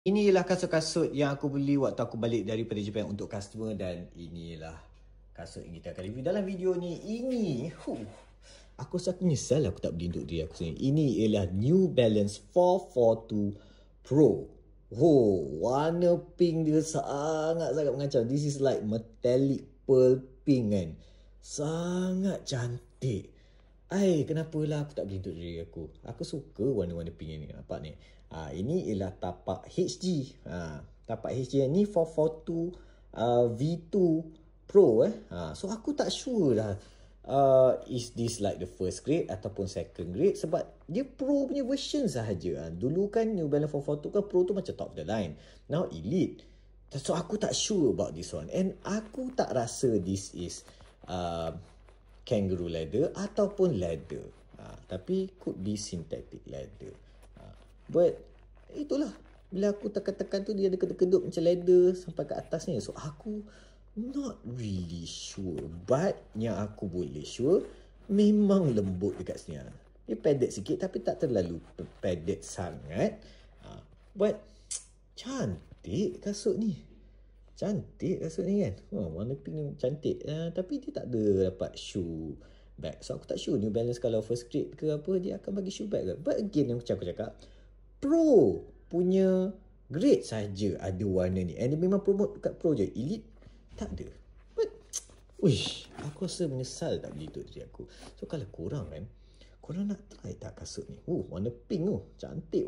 Inilah kasut-kasut yang aku beli waktu aku balik daripada Japan untuk customer, dan inilah kasut yang kita akan review dalam video ni. Aku rasa aku menyesal aku tak beli untuk diri aku sendiri. Ini ialah New Balance 442 Pro. Warna pink dia sangat-sangat mengacau. This is like metallic pearl pink kan. Sangat cantik. Kenapalah aku tak beli untuk diri aku. Aku suka warna-warna pink ni. Nampak ni. Ini ialah tapak HG. Tapak HG ni 442 V2 Pro So aku tak sure lah. Is this like the first grade ataupun second grade, sebab dia Pro punya version sahaja. Dulu kan New Balance 442 kan Pro tu macam top of the line. Now Elite. So aku tak sure about this one. And aku tak rasa this is kangaroo leather ataupun leather. Tapi could be synthetic leather. But itulah, bila aku tekan-tekan tu dia ada kedut-kedut macam leather sampai ke atas ni. So aku not really sure. But yang aku boleh sure, memang lembut dekat sini. Dia padded sikit tapi tak terlalu padded sangat. But cantik kasut ni. Cantik kasut ni kan. Warna pink ni cantik. Tapi dia tak ada dapat shoe bag. So aku tak sure New Balance kalau first grade ke apa, dia akan bagi shoe bag ke. But again, macam aku cakap, Pro punya grade saja ada warna ni. And dia memang promote dekat Pro je. Elite tak ada. But aku rasa menyesal tak beli untuk diri aku. So kalau korang kan, korang nak try tak kasut ni? Warna pink tu cantik.